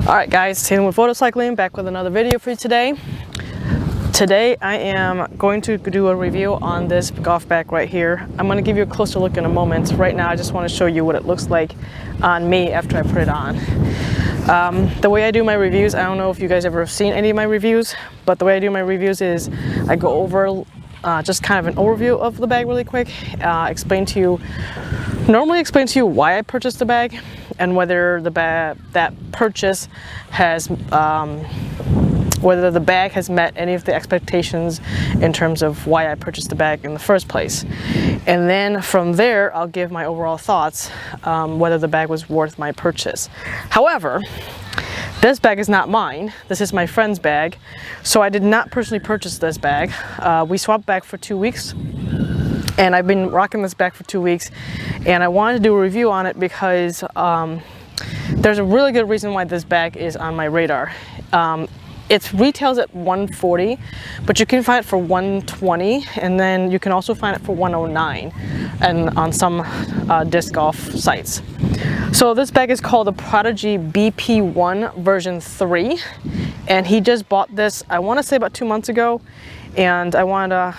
Alright guys, Tatum with Photocycling, back with another video for you today. Today I am going to do a review on this golf bag right here. I'm going to give you a closer look in a moment. Right now I just want to show you what it looks like on me after I put it on. The way I do my reviews, I don't know if you guys ever have seen any of my reviews, but the way I do my reviews is I go over just kind of an overview of the bag really quick, normally explain to you why I purchased the bag and whether that purchase has whether the bag has met any of the expectations in terms of why I purchased the bag in the first place. And then from there I'll give my overall thoughts whether the bag was worth my purchase. However, this bag is not mine. This is my friend's bag, so I did not personally purchase this bag. We swapped bag for 2 weeks, and I've been rocking this bag for 2 weeks, and I wanted to do a review on it because there's a really good reason why this bag is on my radar. It retails at $140, but you can find it for $120, and then you can also find it for $109 and on some disc golf sites. So this bag is called the Prodigy BP-1 version 3, and he just bought this, I want to say about 2 months ago, and I wanted to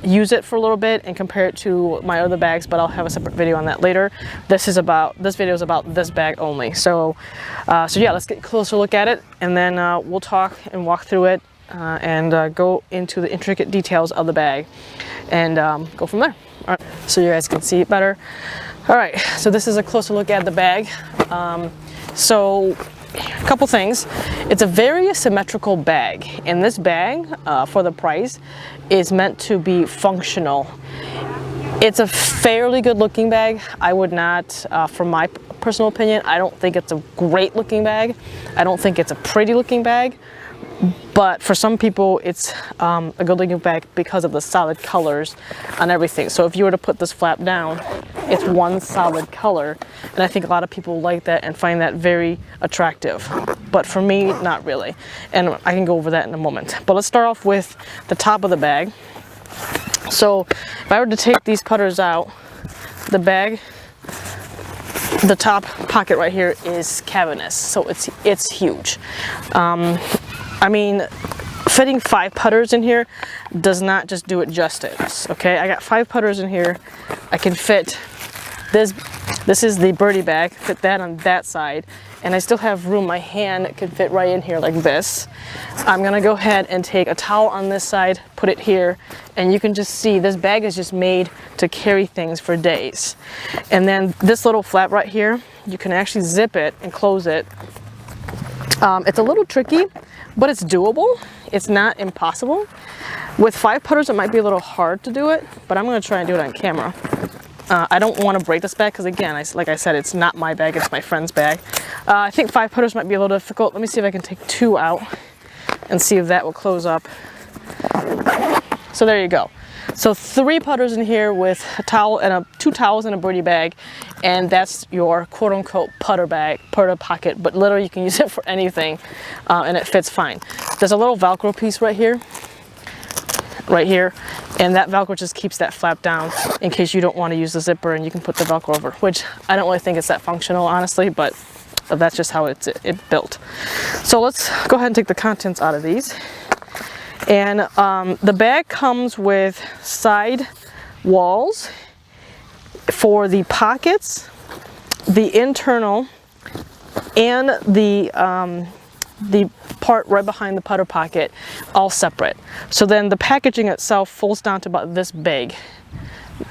use it for a little bit and compare it to my other bags, but I'll have a separate video on that later. This video is about this bag only. So yeah, let's get a closer look at it, and then we'll talk and walk through it and go into the intricate details of the bag and go from there. All right, so you guys can see it better. All right, so this is a closer look at the bag. So a couple things. It's a very symmetrical bag, and this bag for the price is meant to be functional. It's a fairly good looking bag. I would not, from my personal opinion, I don't think it's a great looking bag. I don't think it's a pretty looking bag, but for some people it's a good looking bag because of the solid colors on everything. So if you were to put this flap down, it's one solid color, and I think a lot of people like that and find that very attractive, but for me, not really, and I can go over that in a moment. But let's start off with the top of the bag. So if I were to take these putters out, the bag, the top pocket right here is cavernous, so it's huge. I mean, fitting 5 putters in here does not just do it justice, okay? I got 5 putters in here. I can fit this is the birdie bag, fit that on that side, and I still have room. My hand can fit right in here like this. I'm gonna go ahead and take a towel on this side, put it here, and you can just see this bag is just made to carry things for days. And then this little flap right here, you can actually zip it and close it. It's a little tricky, but it's doable. It's not impossible. With 5 putters, it might be a little hard to do it, but I'm gonna try and do it on camera. I don't want to break this bag because, again, like I said, it's not my bag, it's my friend's bag. I think 5 putters might be a little difficult. Let me see if I can take 2 out and see if that will close up. So there you go. So 3 putters in here with a towel and 2 towels and a birdie bag, and that's your quote-unquote putter bag, putter pocket, but literally you can use it for anything, and it fits fine. There's a little Velcro piece right here, and that Velcro just keeps that flap down in case you don't want to use the zipper, and you can put the Velcro over, which I don't really think it's that functional, honestly, but that's just how it's built. So let's go ahead and take the contents out of these. And the bag comes with side walls for the pockets, the internal, and the part right behind the putter pocket, all separate. So then the packaging itself folds down to about this big.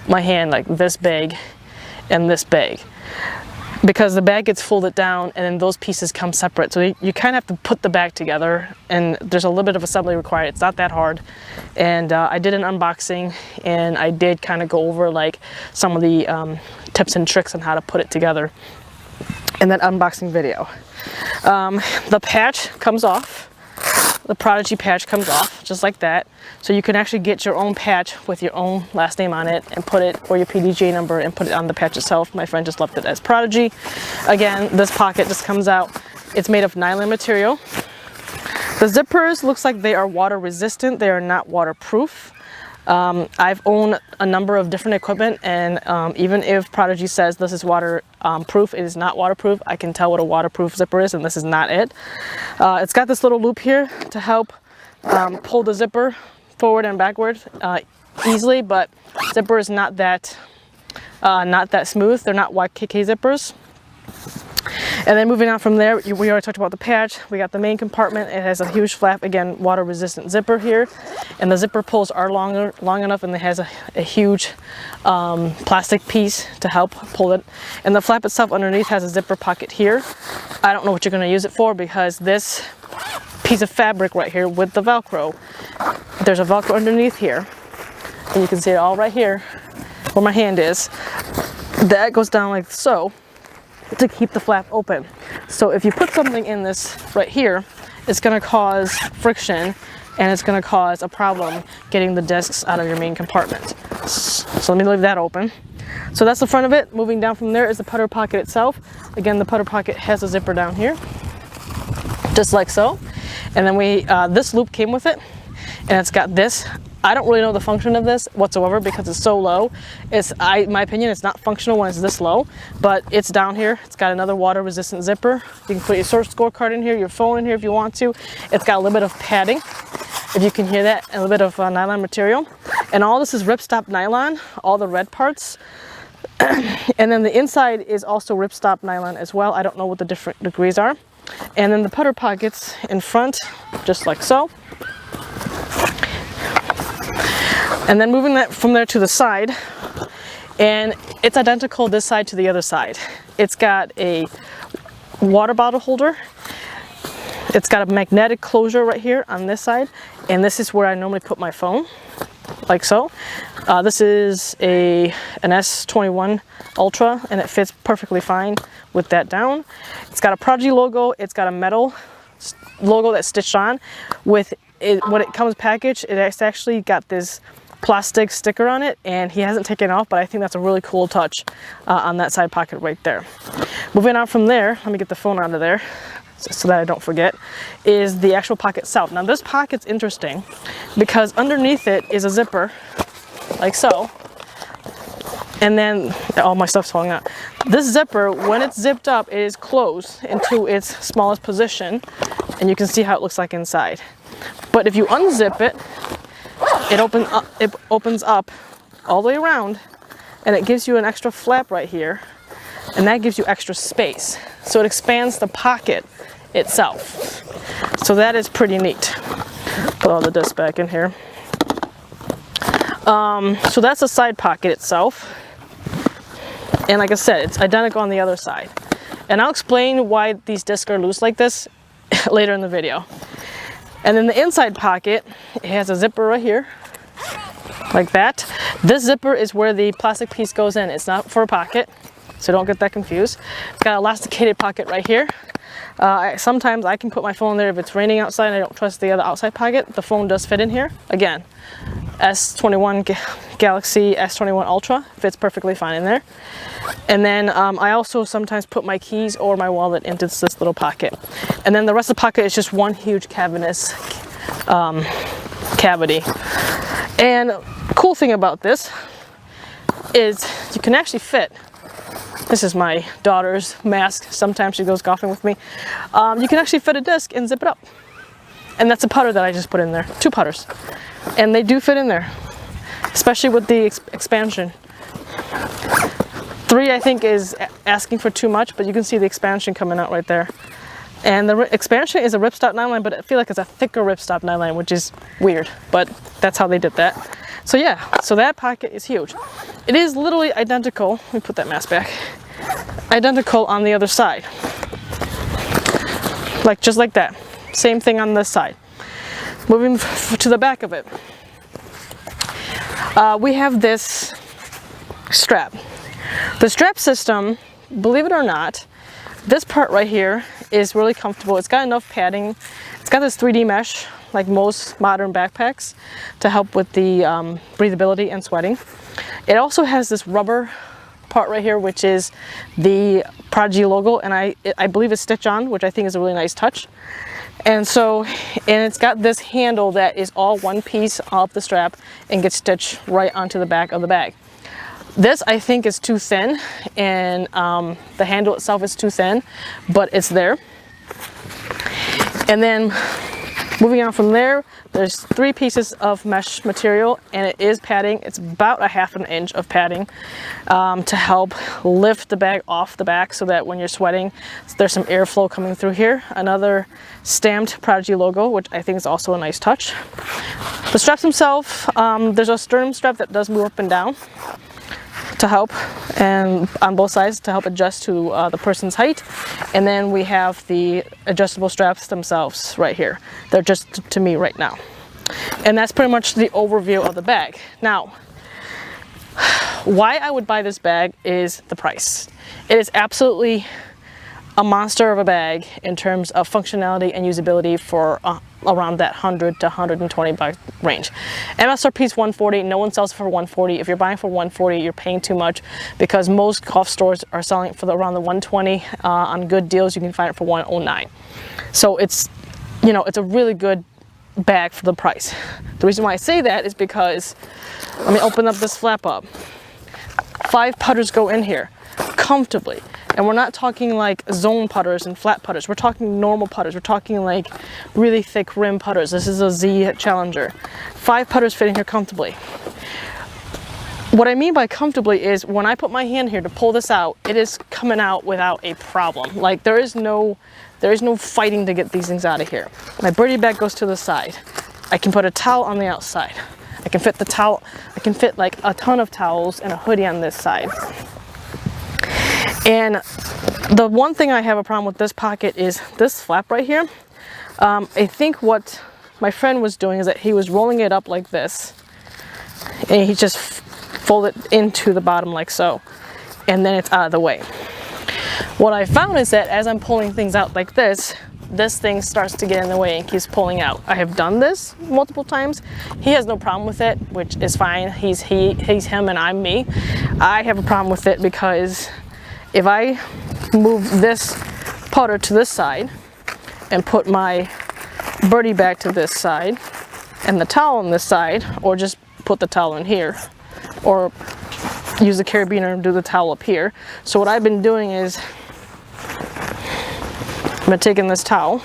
My hand, like this big and this big, because the bag gets folded down and then those pieces come separate. So you kind of have to put the bag together, and there's a little bit of assembly required. It's not that hard. And I did an unboxing, and I did kind of go over like some of the tips and tricks on how to put it together in that unboxing video. The patch comes off. The Prodigy patch comes off just like that. So you can actually get your own patch with your own last name on it and put it, or your PDJ number, and put it on the patch itself. My friend just left it as Prodigy. Again, this pocket just comes out. It's made of nylon material. The zippers looks like they are water resistant. They are not waterproof. I've owned a number of different equipment, and even if Prodigy says this is waterproof, it is not waterproof. I can tell what a waterproof zipper is, and this is not it. It's got this little loop here to help pull the zipper forward and backward easily, but zipper is not that smooth. They're not YKK zippers. And then moving on from there, we already talked about the patch. We got the main compartment. It has a huge flap, again, water resistant zipper here. And the zipper pulls are long enough, and it has a huge plastic piece to help pull it. And the flap itself underneath has a zipper pocket here. I don't know what you're going to use it for, because this piece of fabric right here with the Velcro, there's a Velcro underneath here. And you can see it all right here where my hand is. That goes down like so, to keep the flap open. So if you put something in this right here, it's going to cause friction, and it's going to cause a problem getting the discs out of your main compartment. So let me leave that open. So that's the front of it. Moving down from there is the putter pocket itself. Again, the putter pocket has a zipper down here, just like so. And then this loop came with it, and it's got this. I don't really know the function of this whatsoever because it's so low. In my opinion, it's not functional when it's this low, but it's down here. It's got another water resistant zipper. You can put your source scorecard in here, your phone in here if you want to. It's got a little bit of padding, if you can hear that, and a little bit of nylon material. And all this is ripstop nylon, all the red parts. And then the inside is also ripstop nylon as well. I don't know what the different degrees are. And then the putter pockets in front, just like so. And then moving that from there to the side, and it's identical this side to the other side. It's got a water bottle holder. It's got a magnetic closure right here on this side, and this is where I normally put my phone, like so. This is an S21 Ultra, and it fits perfectly fine with that down. It's got a Prodigy logo. It's got a metal logo that's stitched on. With it, when it comes packaged, it's actually got this plastic sticker on it, and he hasn't taken it off, but I think that's a really cool touch on that side pocket right there. Moving on from there, let me get the phone out of there so that I don't forget, is the actual pocket itself. Now this pocket's interesting because underneath it is a zipper, like so, and then all my stuff's falling out. This zipper, when it's zipped up, it is closed into its smallest position, and you can see how it looks like inside. But if you unzip it, it opens up all the way around, and it gives you an extra flap right here, and that gives you extra space. So it expands the pocket itself. So that is pretty neat. Put all the discs back in here. So that's the side pocket itself. And like I said, it's identical on the other side. And I'll explain why these discs are loose like this later in the video. And then the inside pocket, it has a zipper right here, like that. This zipper is where the plastic piece goes in. It's not for a pocket, so don't get that confused. It's got an elasticated pocket right here. Sometimes I can put my phone there if it's raining outside and I don't trust the other outside pocket. The phone does fit in here. Again, S21 Galaxy S21 Ultra fits perfectly fine in there. And then I also sometimes put my keys or my wallet into this little pocket. And then the rest of the pocket is just one huge cavity. And cool thing about this is you can actually fit. This is my daughter's mask. Sometimes she goes golfing with me. You can actually fit a disc and zip it up. And that's a putter that I just put in there. 2 putters. And they do fit in there, especially with the expansion. 3, I think, is asking for too much, but you can see the expansion coming out right there. And the expansion is a ripstop nylon, but I feel like it's a thicker ripstop nylon, which is weird, but that's how they did that. So yeah, so that pocket is huge. It is literally identical. Let me put that mask back. Identical on the other side. Just like that. Same thing on this side. Moving to the back of it. We have this strap. The strap system, believe it or not, this part right here is really comfortable. It's got enough padding. It's got this 3D mesh, like most modern backpacks, to help with the breathability and sweating. It also has this rubber part right here, which is the Prodigy logo, and I believe it's stitch on, which I think is a really nice touch. And it's got this handle that is all one piece off the strap and gets stitched right onto the back of the bag. This I think is too thin, and the handle itself is too thin, but it's there. And then moving on from there, there's 3 pieces of mesh material, and it is padding. It's about a 1/2 inch of padding to help lift the bag off the back so that when you're sweating, there's some airflow coming through here. Another stamped Prodigy logo, which I think is also a nice touch. The straps themselves, there's a sternum strap that does move up and down to help, and on both sides to help adjust to the person's height. And then we have the adjustable straps themselves right here. They're just to me right now. And that's pretty much the overview of the bag. Now, why I would buy this bag is the price. It is absolutely a monster of a bag in terms of functionality and usability for around that $100 to $120 range. MSRP is $140. No one sells it for $140. If you're buying for $140, you're paying too much, because most golf stores are selling it for around the $120. On good deals, you can find it for $109. So it's, you know, it's a really good bag for the price. The reason why I say that is because, let me open up this flap up. 5 putters go in here comfortably. And we're not talking like zone putters and flat putters. We're talking normal putters. We're talking like really thick rim putters. This is a Z Challenger. 5 putters fit in here comfortably. What I mean by comfortably is when I put my hand here to pull this out, it is coming out without a problem. Like there is no fighting to get these things out of here. My birdie bag goes to the side. I can put a towel on the outside. I can fit the towel. I can fit like a ton of towels and a hoodie on this side. And the one thing I have a problem with this pocket is this flap right here. I think what my friend was doing is that he was rolling it up like this, and he just folded it into the bottom like so, and then it's out of the way. What I found is that as I'm pulling things out like this thing starts to get in the way and keeps pulling out. I have done this multiple times. He has no problem with it, which is fine. He's him and I'm me. I have a problem with it because if I move this putter to this side and put my birdie bag to this side and the towel on this side, or just put the towel in here, or use the carabiner and do the towel up here. So what I've been doing is I've been taking this towel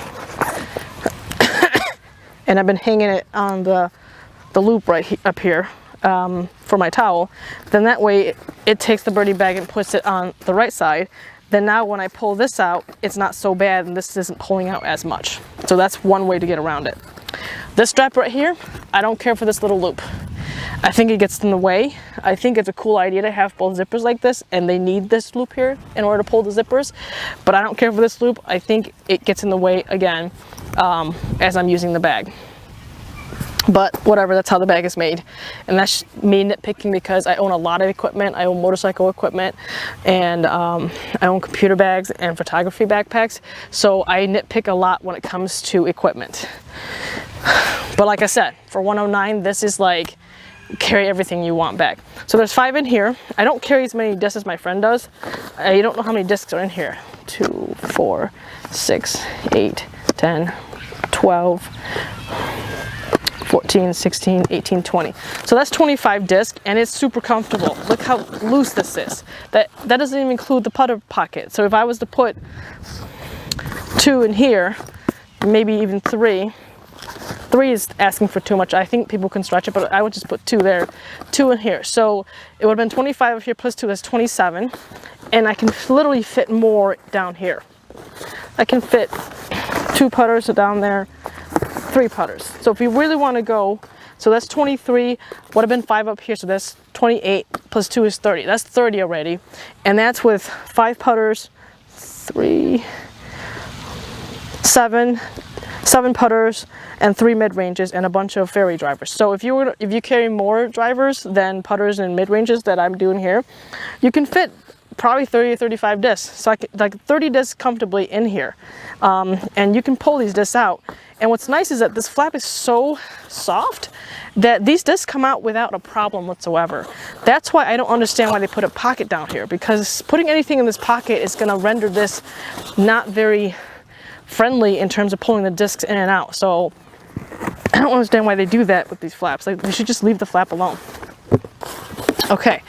and I've been hanging it on the loop right up here for my towel. Then that way it takes the birdie bag and puts it on the right side. Then now when I pull this out, it's not so bad and this isn't pulling out as much. So that's one way to get around it. This strap right here, I don't care for this little loop. I think it gets in the way. I think it's a cool idea to have both zippers like this, and they need this loop here in order to pull the zippers, but I don't care for this loop. I think it gets in the way again as I'm using the bag. But whatever, that's how the bag is made. And that's me nitpicking because I own a lot of equipment. I own motorcycle equipment, and I own computer bags and photography backpacks. So I nitpick a lot when it comes to equipment. But like I said, for $109, this is like carry everything you want bag. So there's 5 in here. I don't carry as many discs as my friend does. I don't know how many discs are in here. 2, 4, 6, 8, 10, 12, 14, 16, 18, 20. So that's 25 discs, and it's super comfortable. Look how loose this is. That doesn't even include the putter pocket. So if I was to put 2 in here, maybe even 3 is asking for too much. I think people can stretch it, but I would just put 2 there, 2 in here. So it would have been 25 here plus 2, that's 27. And I can literally fit more down here. I can fit 2 putters down there, 3 putters. So if you really want to go, so that's 23, would have been 5 up here, so that's 28 plus 2 is 30. That's 30 already. And that's with 5 putters, 3, 7 putters, and 3 mid-ranges, and a bunch of fairway drivers. So if you carry more drivers than putters and mid-ranges that I'm doing here, you can fit probably 30 or 35 discs. So I can, like 30 discs comfortably in here. And you can pull these discs out. And what's nice is that this flap is so soft that these discs come out without a problem whatsoever. That's why I don't understand why they put a pocket down here, because putting anything in this pocket is going to render this not very friendly in terms of pulling the discs in and out. So I don't understand why they do that with these flaps. Like, they should just leave the flap alone. Okay.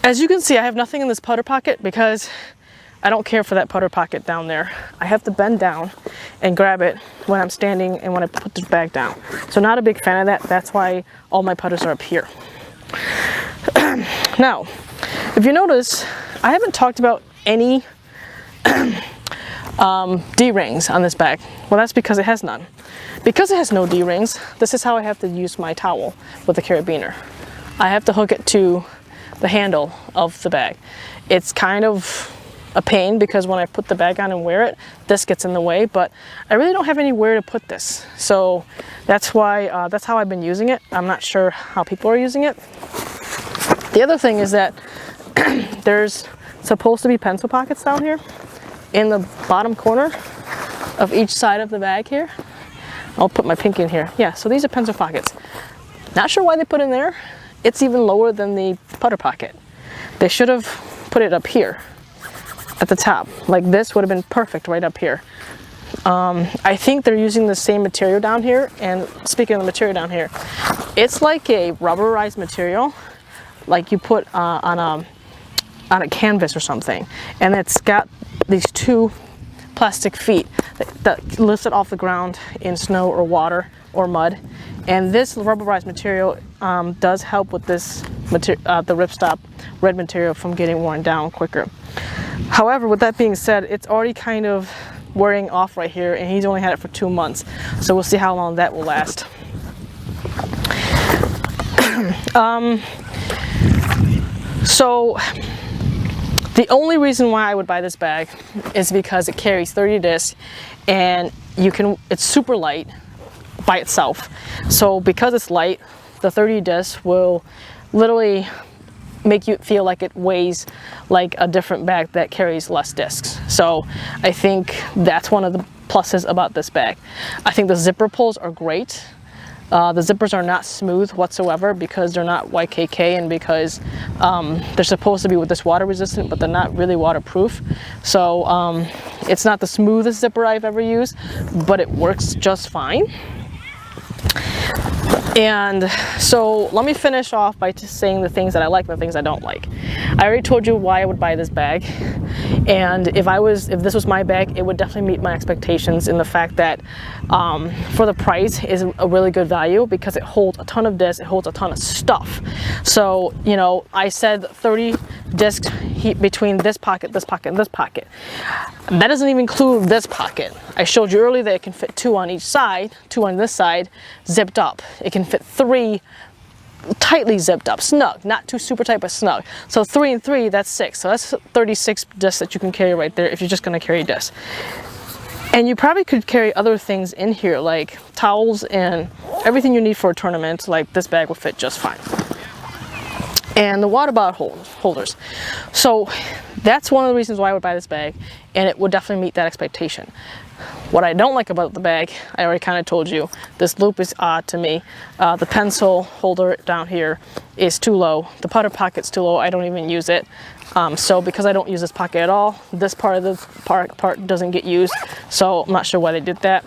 As you can see, I have nothing in this putter pocket because I don't care for that putter pocket down there. I have to bend down and grab it when I'm standing and when I put the bag down. So not a big fan of that. That's why all my putters are up here. Now, if you notice, I haven't talked about any D-rings on this bag. Well, that's because it has none. Because it has no D-rings, this is how I have to use my towel with the carabiner. I have to hook it to the handle of the bag. It's kind of a pain because when I put the bag on and wear it, this gets in the way, but I really don't have anywhere to put this. So that's why, that's how I've been using it. I'm not sure how people are using it. The other thing is that there's supposed to be pencil pockets down here in the bottom corner of each side of the bag here. I'll put my pinky in here. Yeah, so these are pencil pockets. Not sure why they put in there. It's even lower than the putter pocket. They should have put it up here at the top. Like this would have been perfect right up here. I think they're using the same material down here. And speaking of the material down here, it's like a rubberized material, like you put on a canvas or something. And it's got these two plastic feet that lifts it off the ground in snow or water or mud. And this rubberized material does help with this the ripstop red material from getting worn down quicker. However, with that being said, it's already kind of wearing off right here, and he's only had it for 2 months. So we'll see how long that will last. So the only reason why I would buy this bag is because it carries 30 discs, and it's super light by itself. So because it's light, the 30 discs will literally make you feel like it weighs like a different bag that carries less discs. So I think that's one of the pluses about this bag. I think the zipper pulls are great. The zippers are not smooth whatsoever because they're not YKK, and because they're supposed to be with this water resistant, but they're not really waterproof. So it's not the smoothest zipper I've ever used, but it works just fine. And so let me finish off by just saying the things that I like and the things I don't like. I already told you why I would buy this bag, and if this was my bag, it would definitely meet my expectations in the fact that for the price is a really good value because it holds a ton of discs, it holds a ton of stuff. So, you know, I said 30 discs between this pocket, this pocket, and this pocket. That doesn't even include this pocket. I showed you earlier that it can fit 2 on each side, 2 on this side, zipped up. It can fit 3 tightly zipped up, snug, not too super tight, but snug. So 3 and 3, that's 6. So that's 36 discs that you can carry right there if you're just going to carry discs. And you probably could carry other things in here, like towels and everything you need for a tournament. Like this bag would fit just fine. And the water bottle holders. So that's one of the reasons why I would buy this bag, and it would definitely meet that expectation. What I don't like about the bag, I already kind of told you. This loop is odd to me. The pencil holder down here is too low. The putter pocket's too low. I don't even use it. So because I don't use this pocket at all, this part of the part doesn't get used. So I'm not sure why they did that.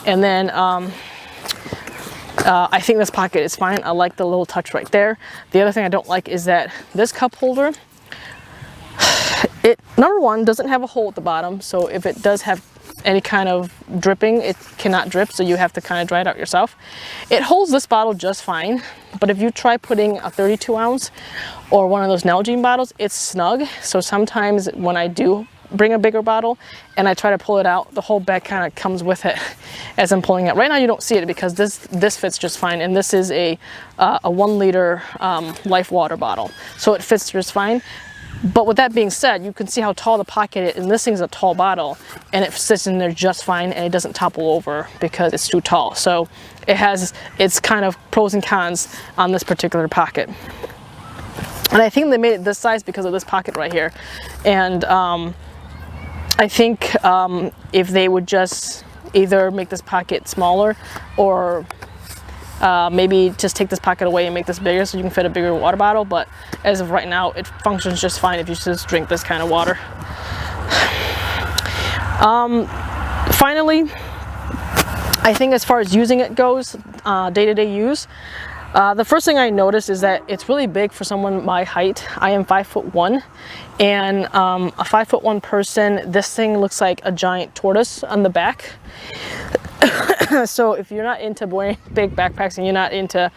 And then I think this pocket is fine. I like the little touch right there. The other thing I don't like is that this cup holder, it, number one, doesn't have a hole at the bottom. So if it does have any kind of dripping, it cannot drip, so you have to kind of dry it out yourself. It holds this bottle just fine, but if you try putting a 32 ounce or one of those Nalgene bottles, it's snug. So sometimes when I do bring a bigger bottle and I try to pull it out, the whole bag kind of comes with it as I'm pulling it. Right now you don't see it because this fits just fine, and this is a 1 liter Life water bottle, so it fits just fine. But with that being said, you can see how tall the pocket is, and this thing's a tall bottle, and it sits in there just fine, and it doesn't topple over because it's too tall. So it has its kind of pros and cons on this particular pocket. And I think they made it this size because of this pocket right here. And I think if they would just either make this pocket smaller, or maybe just take this pocket away and make this bigger so you can fit a bigger water bottle. But as of right now, it functions just fine if you just drink this kind of water. Finally, I think as far as using it goes, day-to-day use, the first thing I noticed is that it's really big for someone my height. I am 5'1", and a 5'1" person, this thing looks like a giant tortoise on the back. So if you're not into wearing big backpacks and you're not into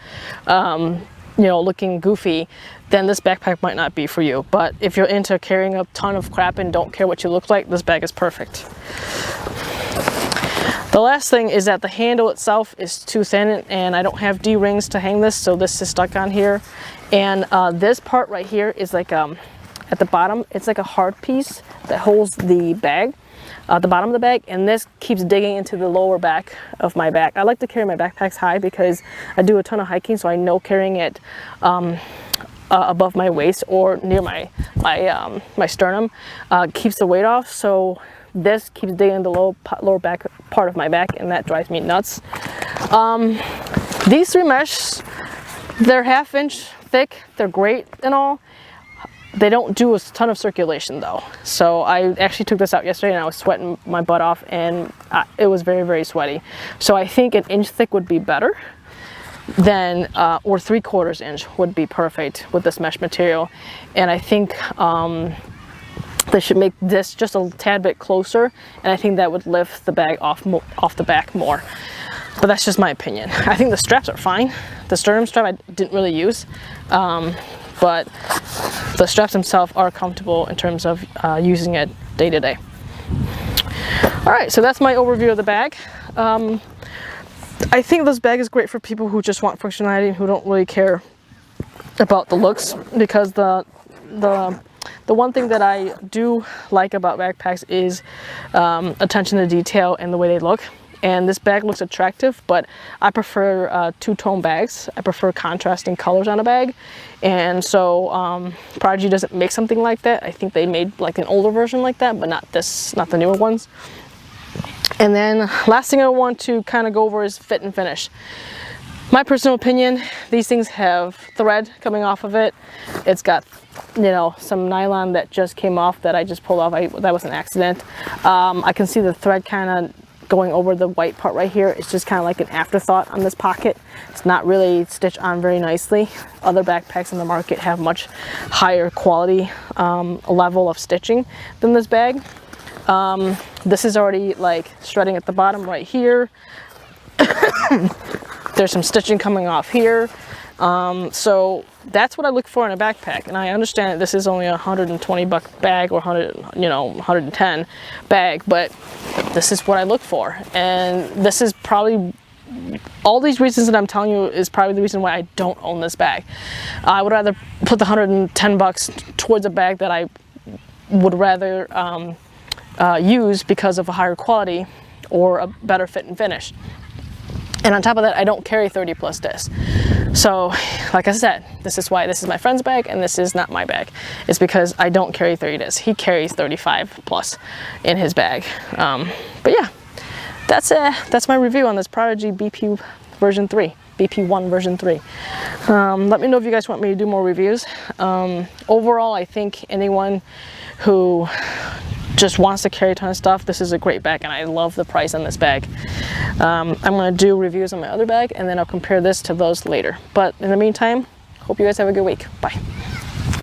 you know, looking goofy, then this backpack might not be for you. But if you're into carrying a ton of crap and don't care what you look like, this bag is perfect. The last thing is that the handle itself is too thin, and I don't have D-rings to hang this, so this is stuck on here. And this part right here is like at the bottom, it's like a hard piece that holds the bag, the bottom of the bag, and this keeps digging into the lower back of my back. I like to carry my backpacks high because I do a ton of hiking, so I know carrying it above my waist or near my sternum keeps the weight off. So this keeps digging the lower back part of my back, and that drives me nuts. These 3 mesh, they're 1/2 inch thick. They're great and all. They don't do a ton of circulation though. So I actually took this out yesterday and I was sweating my butt off, and it was very, very sweaty. So I think 1 inch thick would be better than, or 3/4 inch would be perfect with this mesh material. And I think they should make this just a tad bit closer, and I think that would lift the bag off the back more. But that's just my opinion. I think the straps are fine. The sternum strap I didn't really use, but the straps themselves are comfortable in terms of using it day to day. All right, so that's my overview of the bag. I think this bag is great for people who just want functionality and who don't really care about the looks, because the one thing that I do like about backpacks is attention to detail and the way they look. And this bag looks attractive, but I prefer two-tone bags. I prefer contrasting colors on a bag. And so Prodigy doesn't make something like that. I think they made like an older version like that, but not the newer ones. And then last thing I want to kind of go over is fit and finish. My personal opinion, these things have thread coming off of it. It's got, you know, some nylon that just came off that I just pulled off. That was an accident. I can see the thread kind of going over the white part right here. It's just kind of like an afterthought on this pocket. It's not really stitched on very nicely. Other backpacks in the market have much higher quality level of stitching than this bag. This is already like shredding at the bottom right here. There's some stitching coming off here. So that's what I look for in a backpack. And I understand that this is only a $120 bag or 110 bag, but this is what I look for. And this is probably, all these reasons that I'm telling you is probably the reason why I don't own this bag. I would rather put the $110 towards a bag that I would rather use because of a higher quality or a better fit and finish. And on top of that, I don't carry 30 plus discs. So like I said, this is why this is my friend's bag and this is not my bag. It's because I don't carry 30 discs. He carries 35 plus in his bag. But yeah, that's my review on this Prodigy BP version 3. BP-1 version 3. Let me know if you guys want me to do more reviews. Overall, I think anyone who just wants to carry a ton of stuff, this is a great bag, and I love the price on this bag. I'm going to do reviews on my other bag, and then I'll compare this to those later. But in the meantime, hope you guys have a good week. Bye.